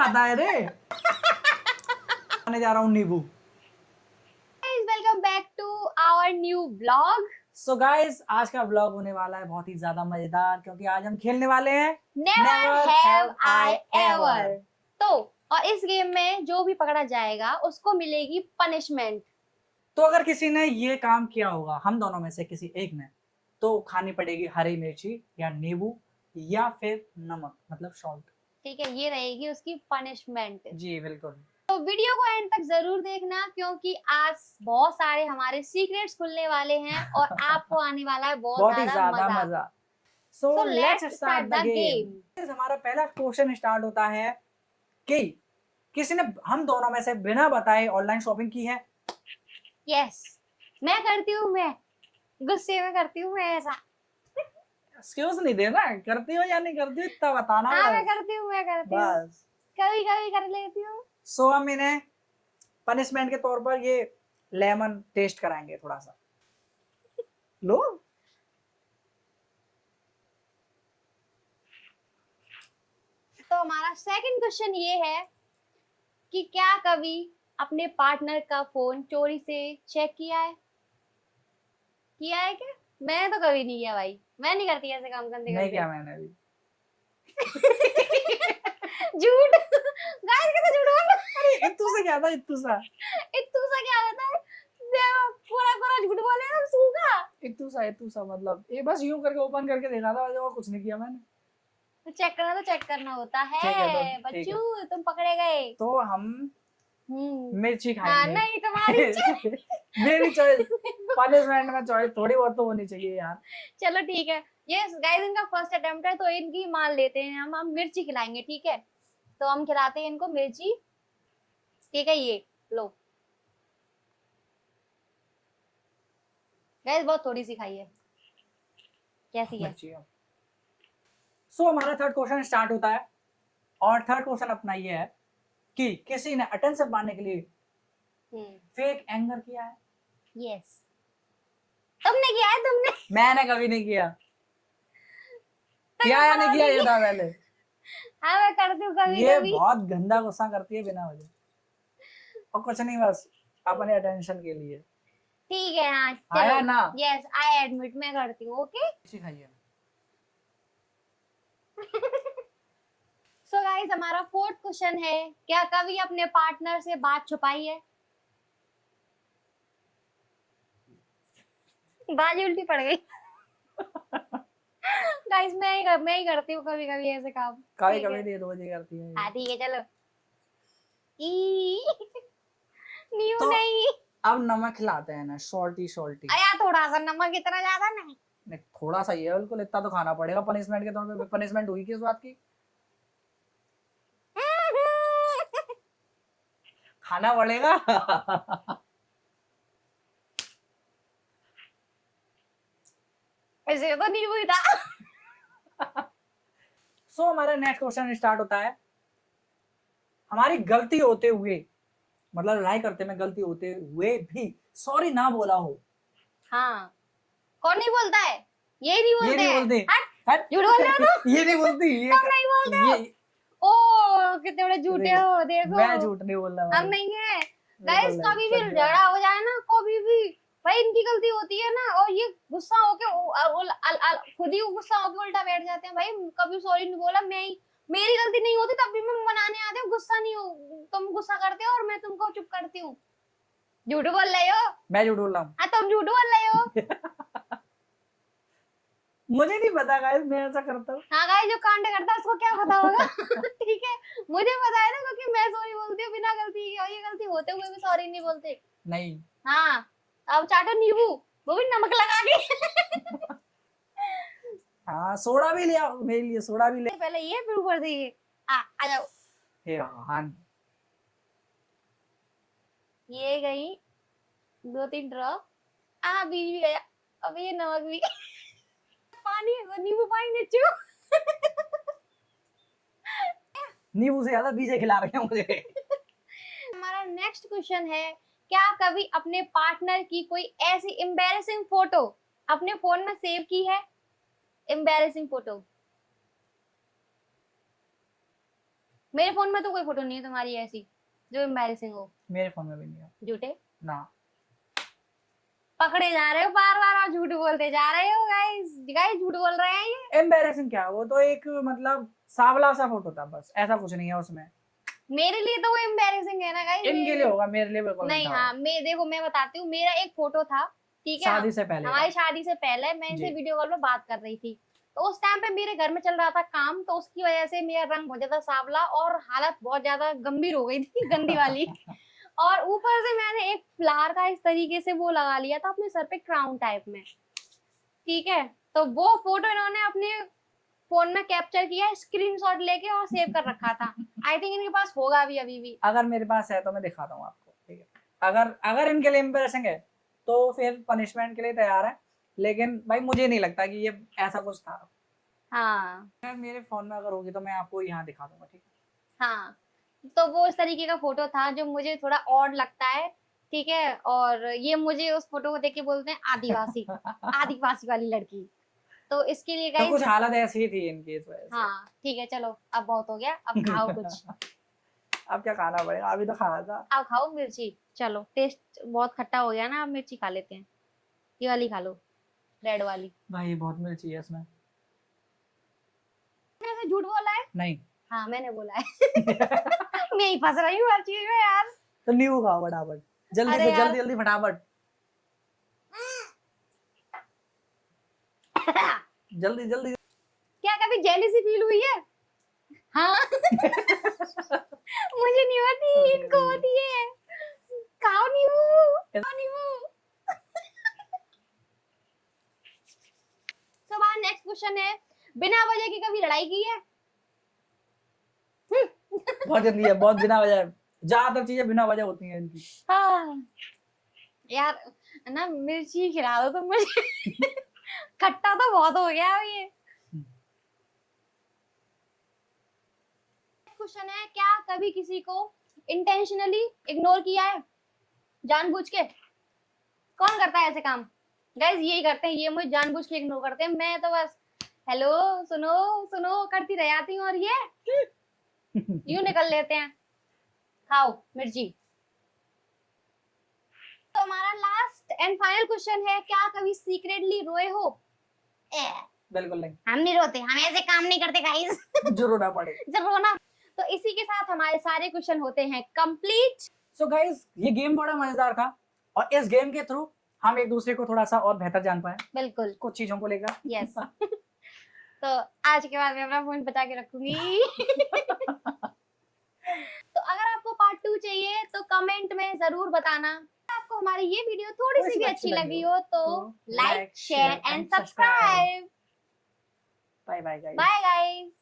खाता है रे। आने जा रहा हूँ नींबू। Welcome back to our new blog. So guys, आज का ब्लॉग होने वाला है बहुत ही ज्यादा मजेदार, क्योंकि आज हम खेलने वाले हैं नेवर हैव आई एवर। तो और इस गेम में जो भी पकड़ा जाएगा उसको मिलेगी पनिशमेंट। तो अगर किसी ने ये काम किया होगा, हम दोनों में से किसी एक ने, तो खानी पड़ेगी हरी मिर्ची या नींबू या फिर नमक, मतलब सॉल्ट। ठीक है, ये रहेगी उसकी पनिशमेंट। जी बिल्कुल। तो वीडियो को एंड तक जरूर देखना, क्योंकि आज बहुत सारे हमारे सीक्रेट्स खुलने वाले हैं और आपको आने वाला है बहुत ही ज्यादा मजा। So let's start the game. हमारा पहला क्वेश्चन स्टार्ट होता है कि किसी ने हम दोनों में से बिना बताए ऑनलाइन शॉपिंग की है? यस, मैं करती हूँ। मैं गुस्से में करती हूँ मैं ऐसा। एक्सक्यूज नहीं देना, करती हो या नहीं करती हो इतना बताना। हाँ मैं करती हूँ बस कभी कभी कर लेती हूँ। सो हम इन्हें पनिशमेंट के तौर पर ये लेमन टेस्ट कराएंगे थोड़ा सा। लो। तो हमारा सेकंड क्वेश्चन ये है कि क्या कभी अपने पार्टनर का फोन चोरी से चेक किया है? किया है क्या? मैंने तो कभी नहीं किया भाई, मैं नहीं करती ऐसे काम करने। नहीं किया मैंने भी। झूठ गाइस, कैसे झूठ बोल रहा है? अरे इत्तू से क्या था, इत्तू सा क्या होता है? पूरा पूरा झूठ बोले हम सूखा। इत्तू सा मतलब ये बस यूं करके ओपन करके देखा था, और कुछ नहीं किया मैंने। तो चेक करना होता है। ठीक है, तो ठीक बच्चू तुम पकड़े गए। तो हम मिर्ची हाँ, खाएंगे। नहीं तुम्हारी मेरी चॉइस, पनिशमेंट में चॉइस थोड़ी बहुत तो होनी चाहिए यार। चलो ठीक है, ये गाइस इनका फर्स्ट अटेम्प्ट है तो इनकी मान लेते हैं हम मिर्ची खिलाएंगे। ठीक है, तो हम खिलाते हैं इनको मिर्ची। ठीक है, ये लो गाइस, बहुत थोड़ी सी खाई है। कैसी है? सो हमारा थर्ड क्वेश्चन स्टार्ट होता है, और थर्ड क्वेश्चन अपना ये है कि किसी ने अटेंशन पाने के लिए फेक एंगर किया है? यस। तुमने किया है? तुमने? मैंने कभी नहीं किया। किया या नहीं किया ये था पहले। हाँ मैं करती हूँ कभी ये कभी। बहुत गंदा गुस्सा करती है बिना वजह, और कुछ नहीं, बस अपने अटेंशन के लिए। ठीक है, हाँ आया ना? यस आई एडमिट, मैं करती हूँ। ओके सिखाइए। सो गाइस, हमारा फोर्थ क्वेश्चन है, क्या कभी अपने पार्टनर से बात छुपाई है? बाजी उल्टी पड़ गई। गाइस मैं ही करती हूँ कभी कभी ऐसे काम। कभी कभी नहीं, रोज ही करती है। हाँ ठीक है, चलो। न्यू तो नहीं। अब नमक खिलाते हैं ना, सॉल्टी। अया थोड़ा सा नमक, इतना ज्यादा नहीं। नहीं, थोड़ा सा ही है बिल्कुल, इतना तो खाना पड़ेगा पनिशमेंट के तौर पे। पनिशमेंट हुई किस बात की? खाना पड़ेगा। ऐसे तो नहीं हुई था। सो हमारा नेक्स्ट क्वेश्चन स्टार्ट होता है, हमारी गलती होते हुए, मतलब लड़ाई करते में गलती होते हुए भी सॉरी ना बोला हो। हाँ, कौन नहीं बोलता है? ये नहीं बोलते। ये नहीं बोलते। हट, झूठ बोल रहे हो तुम। ये नहीं बोलती। तुम नहीं बोलते हो। ओ कितने बड़े झूठे हो, देखो। मैं झूठ नहीं बोल रहा। हम नहीं है गाइस, कभी भी झगड़ा हो जाए ना, कभी भी भाई इनकी गलती होती है ना, और ये गुस्सा होके खुद ही गुस्सा होके उल्टा बैठ जाते हैं। भाई कभी सॉरी नहीं बोला, मेरी गलती नहीं होती तब भी मैं मनाने आते हूँ। गुस्सा नहीं हो, तुम गुस्सा करते हो और मैं तुमको चुप करती हूँ। झूठ बोल रहे हो। मैं झूठ बोल रहा हूँ। हाँ, तुम झूठ बोल रहे हो। मुझे नहीं पता गाइस, मैं ऐसा करता हूँ। हाँ गाइस, जो कांड करता है उसको क्या पता होगा। ठीक है, मुझे पता है ना, क्योंकि मैं सॉरी बोलती हूँ बिना गलती के, और ये गलती होते हुए भी सॉरी नहीं बोलते। नहीं। हाँ, अब चाटो नींबू, वो भी नमक लगा के। हाँ, सोडा भी लिया मेरे लिए, सोडा भी ले। पहले ये फिर ऊपर से ये। आ जाओ। हे भगवान। ये गई 2-3 ड्रॉप। बीज भी गया, अब ये नमक भी। पानी, नींबू पानी नीचू। नींबू से ज्यादा बीजे खिला रहे हैं मुझे। हमारा नेक्स्ट क्वेश्चन है, क्या कभी अपने पार्टनर की कोई ऐसी एम्बैरेसिंग फोटो अपने फोन में सेव की है? एम्बैरेसिंग फोटो मेरे फोन में तो कोई फोटो नहीं है तुम्हारी ऐसी जो एम्बैरेसिंग हो। मेरे फोन में भी नहीं है झूठे ना। पकड़े जा रहे हो बार बार और झूठ बोलते जा रहे हो गाइस। गाइस झूठ बोल रहे हैं ये। एम्बेरसिंग क्या, वो तो एक मतलब सावला सा फोटो था बस, ऐसा कुछ नहीं है उसमें। मेरे लिए तो वो एम्बैरेसिंग है ना गाइस। इनके लिए होगा, मेरे लिए बिल्कुल नहीं था। हाँ मैं देखो मैं बताती हूँ, मेरा एक फोटो था ठीक है, शादी से पहले हमारी शादी से पहले मैं इनसे जी। वीडियो कॉल पे बात कर रही थी, तो उस टाइम पे मेरे घर में चल रहा था काम, तो उसकी वजह से मेरा रंग बहुत ज्यादा सांवला और हालत बहुत ज्यादा गंभीर हो गई थी गंदी वाली। और ऊपर से मैंने एक फ्लावर का इस तरीके से वो लगा लिया था अपने सर पे क्राउन टाइप में, ठीक है। तो वो फोटो इन्होंने अपने फोन में कैप्चर किया स्क्रीनशॉट लेके और सेव कर रखा था। आई थिंक इनके पास होगा भी अभी भी। अगर मेरे पास है तो मैं दिखाता हूँ आपको, ठीक है। अगर अगर इनके लिए एम्बेरसिंग है तो फिर पनिशमेंट के लिए तैयार है, लेकिन भाई मुझे नहीं लगता कि ये ऐसा कुछ था। हाँ अगर मेरे फोन में अगर होगी तो मैं आपको यहाँ दिखा दूंगा, ठीक है। हाँ, तो वो इस तरीके का फोटो था जो मुझे थोड़ा ऑड लगता है, ठीक है। और ये मुझे उस फोटो को देख के बोलते हैं आदिवासी, आदिवासी वाली लड़की। तो इसके लिए तो गाइस कुछ हालत ऐसी ही थी इनकी इस वजह से। हाँ ठीक है चलो अब बहुत हो गया, अब खाओ कुछ। अब क्या खाना पड़ेगा, अभी तो खाना था। अब खाओ मिर्ची, चलो टेस्ट बहुत खट्टा हो गया ना, अब मिर्ची खा लेते हैं, ये वाली खा लो, रेड वाली। भाई बहुत मिर्ची है इसमें। मैंने ऐसे झूठ बोला है? नहीं। हाँ मैंने बोला है। मैं ही फंस रही हूँ हर चीज में यार। तो नींबू खाओ फटाफट, जल्दी अरे से, यार। जल्दी जल्दी फटाफट, जल्दी जल्दी। क्या कभी जेलिसी फील हुई है? हाँ। मुझे नहीं होती, इनको होती है। खाओ नींबू, खाओ नींबू। तो हमारा नेक्स्ट क्वेश्चन है, बिना वजह की कभी लड़ाई की है? बहुत जल्दी है, बहुत बिना वजह, ज्यादातर चीजें बिना वजह होती हैं इनकी। हाँ यार ना मिर्ची खिला दो तुम मुझे। खट्टा तो बहुत हो गया अब ये। क्वेश्चन है, क्या कभी किसी को इंटेंशनली इग्नोर किया है जानबूझ के? कौन करता है ऐसे काम? गाइस यही करते हैं, ये मुझे जानबूझ के इग्नोर करते हैं, मैं तो बस हेलो सुनो सुनो करती रह जाती हूँ और ये यूं निकल लेते हैं। खाओ मिर्ची। तो हमारा लास्ट एंड फाइनल क्वेश्चन है, क्या कभी सीक्रेटली रोए हो? बिल्कुल नहीं, हम नहीं रोते, हम ऐसे काम नहीं करते गाइस। जो रोना पड़े। जब रोना। तो इसी के साथ हमारे सारे क्वेश्चन होते हैं कंप्लीट। सो गाइस ये गेम बड़ा मजेदार था और इस गेम के थ्रू हम एक दूसरे को थोड़ा सा और बेहतर जान पाए बिल्कुल कुछ चीजों को लेकर। यस। तो आज के बाद मैं अपना फोन बचा के रखूंगी। तो अगर आपको पार्ट 2 चाहिए तो कमेंट में जरूर बताना। आपको हमारी ये वीडियो थोड़ी सी भी अच्छी लगी हो तो like share and subscribe. Bye bye guys. Bye guys.